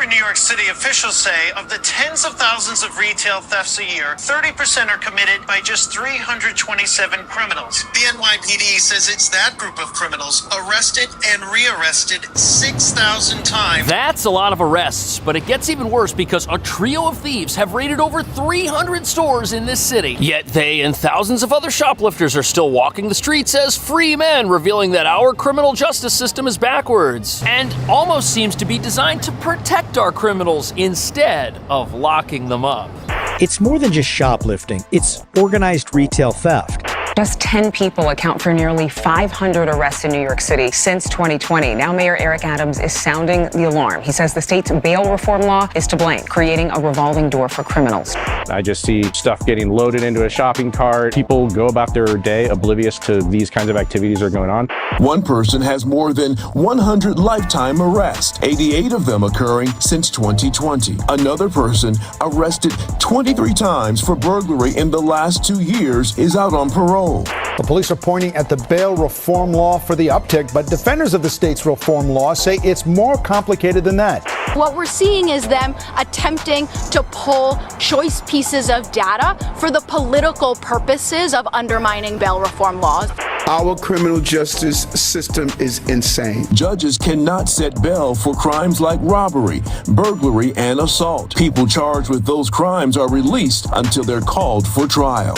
in New York City, officials say of the tens of thousands of retail thefts a year, 30% are committed by just 327 criminals. The NYPD says it's that group of criminals arrested and rearrested 6,000 times. That's a lot of arrests, but it gets even worse because a trio of thieves have raided over 300 stores in this city. Yet they and thousands of other shoplifters are still walking the streets as free men, revealing that our criminal justice system is backwards and almost seems to be designed to protect our criminals instead of locking them up. It's more than just shoplifting, it's organized retail theft. Just 10 people account for nearly 500 arrests in New York City since 2020. Now Mayor Eric Adams is sounding the alarm. He says the state's bail reform law is to blame, creating a revolving door for criminals. I just see stuff getting loaded into a shopping cart. People go about their day oblivious to these kinds of activities are going on. One person has more than 100 lifetime arrests, 88 of them occurring since 2020. Another person, arrested 23 times for burglary in the last 2 years, is out on parole. The police are pointing at the bail reform law for the uptick, but defenders of the state's reform law say it's more complicated than that. What we're seeing is them attempting to pull choice pieces of data for the political purposes of undermining bail reform laws. Our criminal justice system is insane. Judges cannot set bail for crimes like robbery, burglary, and assault. People charged with those crimes are released until they're called for trial.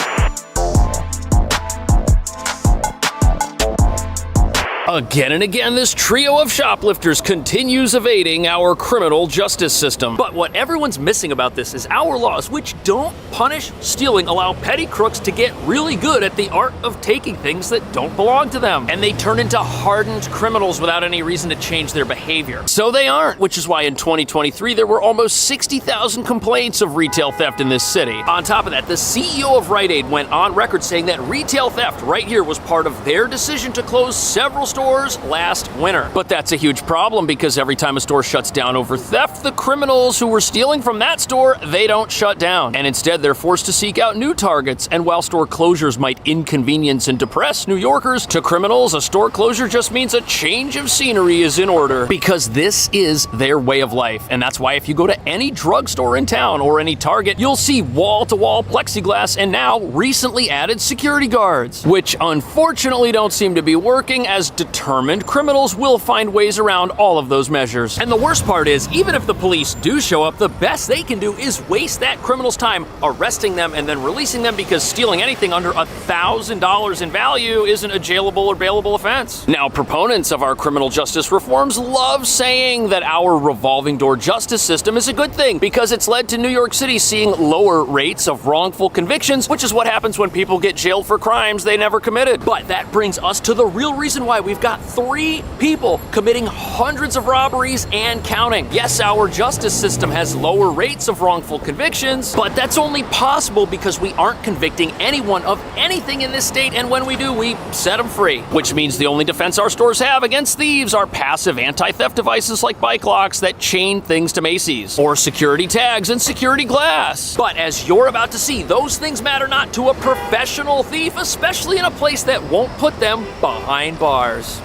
Again and again, this trio of shoplifters continues evading our criminal justice system. But what everyone's missing about this is our laws, which don't punish stealing, allow petty crooks to get really good at the art of taking things that don't belong to them. And they turn into hardened criminals without any reason to change their behavior. So they aren't, which is why in 2023, there were almost 60,000 complaints of retail theft in this city. On top of that, the CEO of Rite Aid went on record saying that retail theft right here was part of their decision to close several stores last winter. But that's a huge problem because every time a store shuts down over theft, the criminals who were stealing from that store, they don't shut down. And instead, they're forced to seek out new targets. And while store closures might inconvenience and depress New Yorkers, to criminals, a store closure just means a change of scenery is in order because this is their way of life. And that's why if you go to any drugstore in town or any Target, you'll see wall-to-wall plexiglass and now recently added security guards, which unfortunately don't seem to be working as determined criminals will find ways around all of those measures. And the worst part is, even if the police do show up, the best they can do is waste that criminal's time arresting them and then releasing them because stealing anything under $1,000 in value isn't a jailable or bailable offense. Now, proponents of our criminal justice reforms love saying that our revolving door justice system is a good thing because it's led to New York City seeing lower rates of wrongful convictions, which is what happens when people get jailed for crimes they never committed. But that brings us to the real reason why we've got 3 people committing hundreds of robberies and counting. Yes, our justice system has lower rates of wrongful convictions, but that's only possible because we aren't convicting anyone of anything in this state, and when we do, we set them free. Which means the only defense our stores have against thieves are passive anti-theft devices like bike locks that chain things to Macy's, or security tags and security glass. But as you're about to see, those things matter not to a professional thief, especially in a place that won't put them behind bars.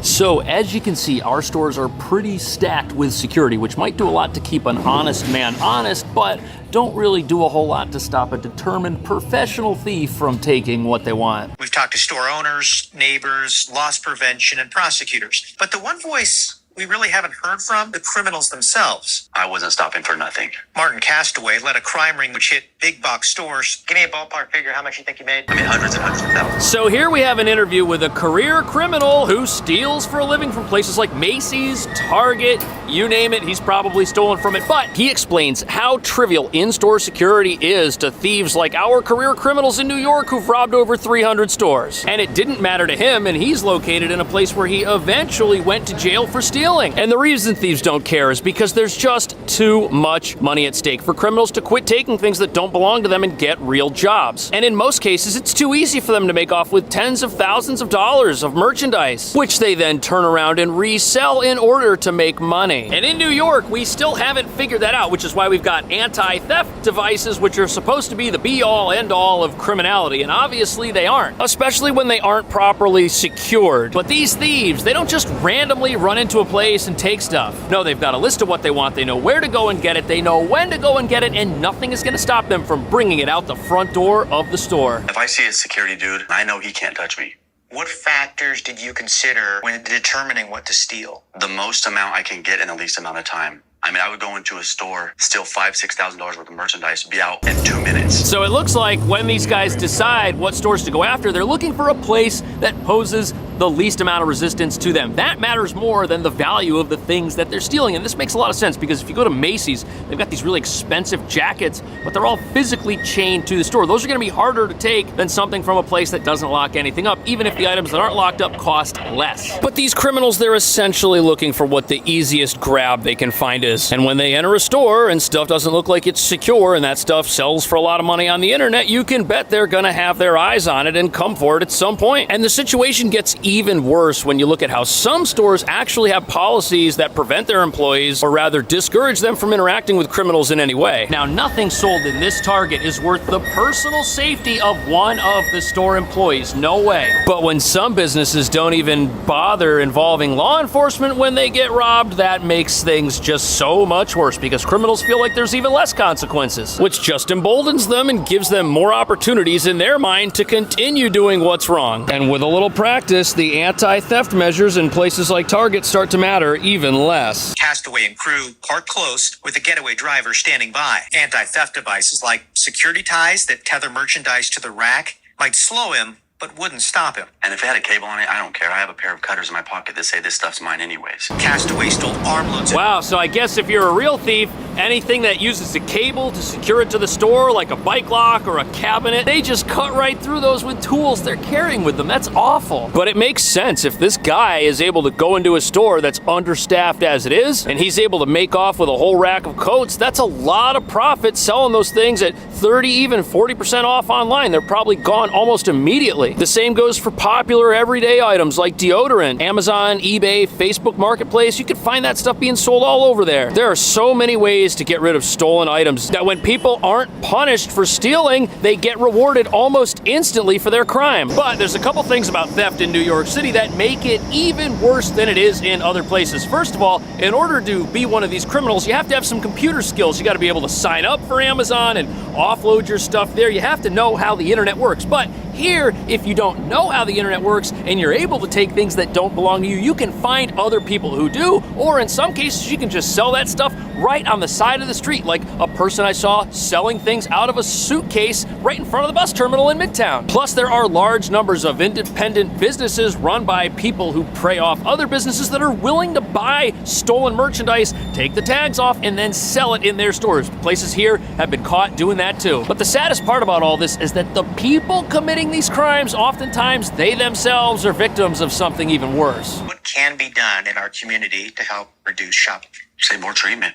So as you can see, our stores are pretty stacked with security, which might do a lot to keep an honest man honest, but don't really do a whole lot to stop a determined professional thief from taking what they want. We've talked to store owners, neighbors, loss prevention, and prosecutors. But the one voice we really haven't heard from, the criminals themselves. I wasn't stopping for nothing. Martin Castaway led a crime ring which hit big box stores. Give me a ballpark figure how much you think you made. I mean, hundreds and hundreds of thousands. So here we have an interview with a career criminal who steals for a living from places like Macy's, Target, you name it, he's probably stolen from it. But he explains how trivial in-store security is to thieves like our career criminals in New York who've robbed over 300 stores. And it didn't matter to him, and he's located in a place where he eventually went to jail for stealing. And the reason thieves don't care is because there's just too much money at stake for criminals to quit taking things that don't don't belong to them and get real jobs. And in most cases, it's too easy for them to make off with tens of thousands of dollars of merchandise, which they then turn around and resell in order to make money. And in New York, we still haven't figured that out, which is why we've got anti-theft devices, which are supposed to be the be-all, end-all of criminality, and obviously they aren't, especially when they aren't properly secured. But these thieves, they don't just randomly run into a place and take stuff. No, they've got a list of what they want, they know where to go and get it, they know when to go and get it, and nothing is gonna stop them from bringing it out the front door of the store. If I see a security dude, I know he can't touch me. What factors did you consider when determining what to steal? The most amount I can get in the least amount of time. I mean, I would go into a store, steal $5,000, $6,000 worth of merchandise, be out in 2 minutes. So it looks like when these guys decide what stores to go after, they're looking for a place that poses the least amount of resistance to them. That matters more than the value of the things that they're stealing. And this makes a lot of sense because if you go to Macy's, they've got these really expensive jackets, but they're all physically chained to the store. Those are gonna be harder to take than something from a place that doesn't lock anything up, even if the items that aren't locked up cost less. But these criminals, they're essentially looking for what the easiest grab they can find is. And when they enter a store and stuff doesn't look like it's secure and that stuff sells for a lot of money on the internet, you can bet they're gonna have their eyes on it and come for it at some point. And the situation gets even worse when you look at how some stores actually have policies that prevent their employees, or rather discourage them from interacting with criminals in any way. Now, nothing sold in this Target is worth the personal safety of one of the store employees. No way. But when some businesses don't even bother involving law enforcement when they get robbed, that makes things just so much worse because criminals feel like there's even less consequences, which just emboldens them and gives them more opportunities in their mind to continue doing what's wrong. And with a little practice, the anti-theft measures in places like Target start to matter even less. Castaway and crew parked close with a getaway driver standing by. Anti-theft devices like security ties that tether merchandise to the rack might slow him, but wouldn't stop him. And if it had a cable on it, I don't care. I have a pair of cutters in my pocket that say this stuff's mine anyways. Castaway stole armloads. Wow, so I guess if you're a real thief, anything that uses a cable to secure it to the store, like a bike lock or a cabinet, they just cut right through those with tools they're carrying with them. That's awful. But it makes sense. If this guy is able to go into a store that's understaffed as it is, and he's able to make off with a whole rack of coats, that's a lot of profit selling those things at 30, even 40% off online. They're probably gone almost immediately. The same goes for popular everyday items like deodorant. Amazon, eBay, Facebook Marketplace, you can find that stuff being sold all over there. There are so many ways to get rid of stolen items that when people aren't punished for stealing, they get rewarded almost instantly for their crime. But there's a couple things about theft in New York City that make it even worse than it is in other places. First of all, in order to be one of these criminals, you have to have some computer skills. You got to be able to sign up for Amazon and offload your stuff there. You have to know how the internet works. But here, if you don't know how the internet works and you're able to take things that don't belong to you, you can find other people who do, or in some cases, you can just sell that stuff right on the side of the street, like a person I saw selling things out of a suitcase right in front of the bus terminal in Midtown. Plus, there are large numbers of independent businesses run by people who prey off other businesses that are willing to buy stolen merchandise, take the tags off, and then sell it in their stores. Places here have been caught doing that too. But the saddest part about all this is that the people committing these crimes, oftentimes they themselves are victims of something even worse. What can be done in our community to help reduce shoplifting? Say more treatment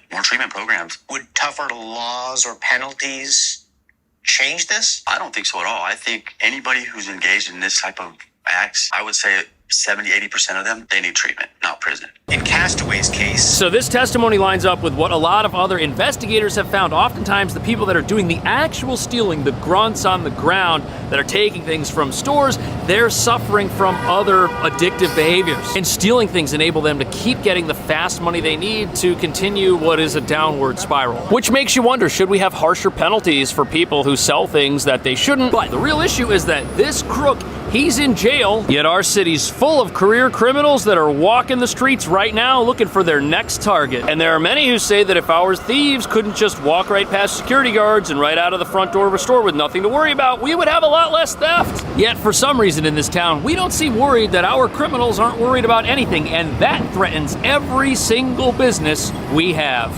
programs. Would tougher laws or penalties change this? I don't think so at all. I think anybody who's engaged in this type of acts, I would say 70-80% of them, they need treatment, not prison. In Castaway's case. So this testimony lines up with what a lot of other investigators have found. Oftentimes the people that are doing the actual stealing, the grunts on the ground that are taking things from stores, they're suffering from other addictive behaviors. And stealing things enable them to keep getting the fast money they need to continue what is a downward spiral. Which makes you wonder, should we have harsher penalties for people who sell things that they shouldn't? But the real issue is that this crook, he's in jail, yet our city's full of career criminals that are walking the streets right now looking for their next target. And there are many who say that if our thieves couldn't just walk right past security guards and right out of the front door of a store with nothing to worry about, we would have a lot less theft. Yet for some reason in this town, we don't seem worried that our criminals aren't worried about anything, and that threatens every single business we have.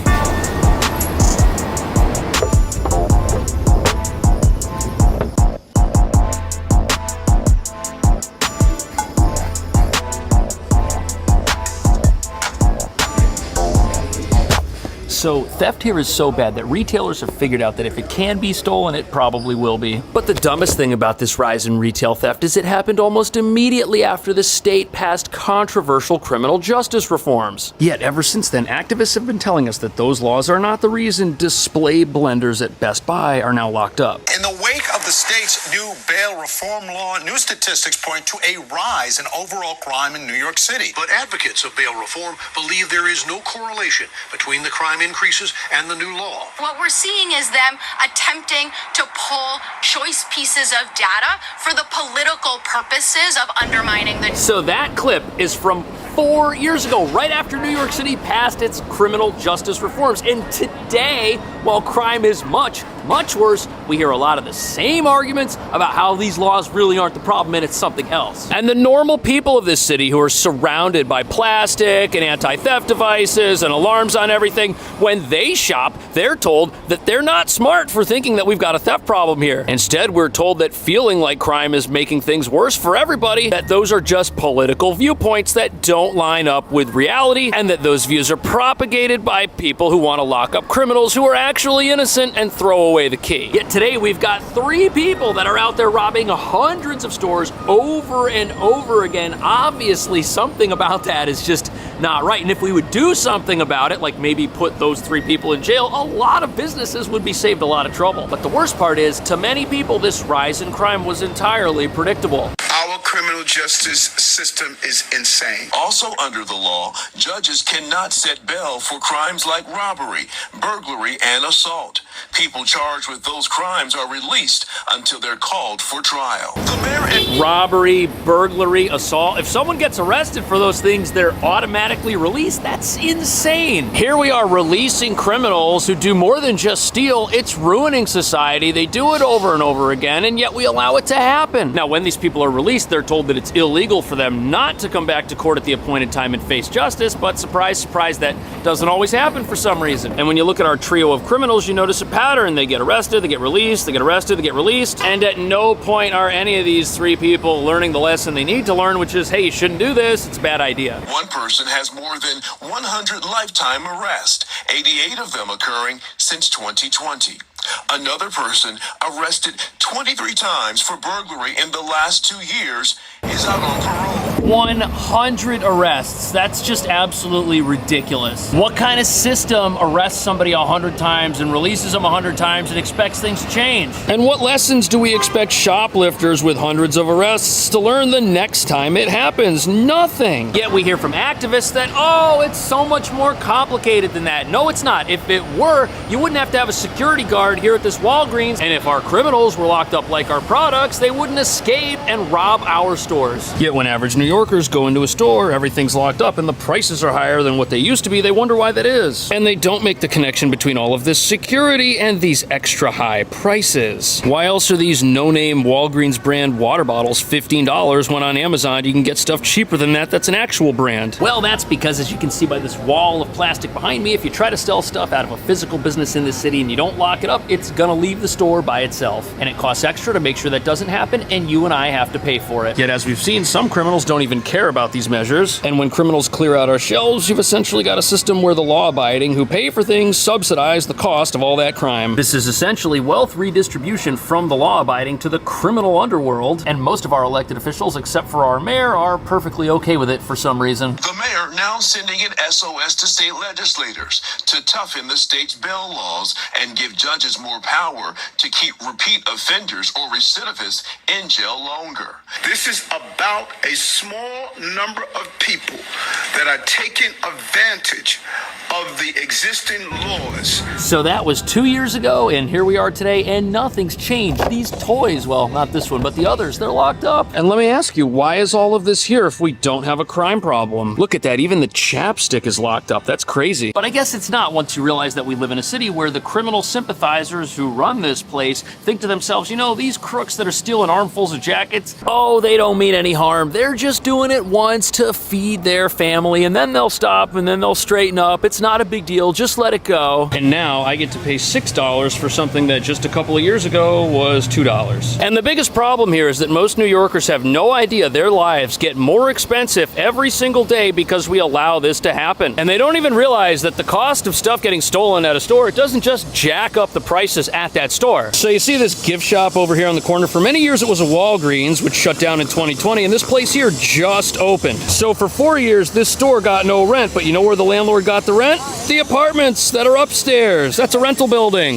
So theft here is so bad that retailers have figured out that if it can be stolen, it probably will be. But the dumbest thing about this rise in retail theft is it happened almost immediately after the state passed controversial criminal justice reforms. Yet ever since then, activists have been telling us that those laws are not the reason display blenders at Best Buy are now locked up. In the wake of the state's new bail reform law, new statistics point to a rise in overall crime in New York City. But advocates of bail reform believe there is no correlation between the crime increases and the new law. What we're seeing is them attempting to pull choice pieces of data for the political purposes of undermining the... So that clip is from 4 years ago, right after New York City passed its criminal justice reforms. And today, while crime is much, much worse, we hear a lot of the same arguments about how these laws really aren't the problem and it's something else. And the normal people of this city who are surrounded by plastic and anti-theft devices and alarms on everything, when they shop, they're told that they're not smart for thinking that we've got a theft problem here. Instead, we're told that feeling like crime is making things worse for everybody, that those are just political viewpoints that don't line up with reality, and that those views are propagated by people who want to lock up criminals who are actually innocent and throw away the key. Yet today we've got 3 people that are out there robbing hundreds of stores over and over again. Obviously something about that is just not right, and if we would do something about it, like maybe put those 3 people in jail, a lot of businesses would be saved a lot of trouble. But the worst part is, to many people, this rise in crime was entirely predictable. Our criminal justice system is insane. Also under the law, judges cannot set bail for crimes like robbery, burglary, and assault. People charged with those crimes are released until they're called for trial. The mayor Robbery, burglary, assault. If someone gets arrested for those things, they're automatically released. That's insane. Here we are releasing criminals who do more than just steal. It's ruining society. They do it over and over again, and yet we allow it to happen. Now, when these people are released, they're told that it's illegal for them not to come back to court at the appointed time and face justice, but surprise, surprise, that doesn't always happen for some reason. And when you look at our trio of criminals, you notice a pattern. They get arrested, they get released, they get arrested, they get released, and at no point are any of these 3 people learning the lesson they need to learn, which is, hey, you shouldn't do this, it's a bad idea. One person has more than 100 lifetime arrests, 88 of them occurring since 2020. Another person arrested 23 times for burglary in the last 2 years is out on parole. 100 arrests. That's just absolutely ridiculous. What kind of system arrests somebody 100 times and releases them 100 times and expects things to change? And what lessons do we expect shoplifters with hundreds of arrests to learn the next time it happens? Nothing. Yet we hear from activists that, oh, it's so much more complicated than that. No, it's not. If it were, you wouldn't have to have a security guard here at this Walgreens, and if our criminals were locked up like our products, they wouldn't escape and rob our stores. Yet when average New Yorkers go into a store, everything's locked up and the prices are higher than what they used to be. They wonder why that is. And they don't make the connection between all of this security and these extra high prices. Why else are these no-name Walgreens brand water bottles $15 when on Amazon you can get stuff cheaper than that that's an actual brand? Well, that's because, as you can see by this wall of plastic behind me, if you try to sell stuff out of a physical business in this city and you don't lock it up, it's gonna leave the store by itself. And it costs extra to make sure that doesn't happen, and you and I have to pay for it. Yet as we've seen, some criminals don't even care about these measures. And when criminals clear out our shelves, you've essentially got a system where the law-abiding who pay for things subsidize the cost of all that crime. This is essentially wealth redistribution from the law-abiding to the criminal underworld, and most of our elected officials, except for our mayor, are perfectly okay with it for some reason. The mayor now sending an SOS to state legislators to toughen the state's bail laws and give judges more power to keep repeat offenders or recidivists in jail longer. This is about a small number of people that are taking advantage of the existing laws. So that was 2 years ago, and here we are today, and nothing's changed. These toys, well, not this one, but the others, they're locked up. And let me ask you, why is all of this here if we don't have a crime problem? Look at that, even the chapstick is locked up. That's crazy. But I guess it's not once you realize that we live in a city where the criminal sympathizers who run this place think to themselves, you know, these crooks that are stealing armfuls of jackets, oh, they don't mean any harm. They're just doing it once to feed their family, and then they'll stop, and then they'll straighten up. It's not a big deal, just let it go. And now I get to pay $6 for something that just a couple of years ago was $2. And the biggest problem here is that most New Yorkers have no idea their lives get more expensive every single day because we allow this to happen. And they don't even realize that the cost of stuff getting stolen at a store, it doesn't just jack up the prices at that store. So you see this gift shop over here on the corner. For many years it was a Walgreens, which shut down in 2020, and this place here just opened. So for 4 years this store got no rent, but you know where the landlord got the rent? The apartments that are upstairs. That's a rental building.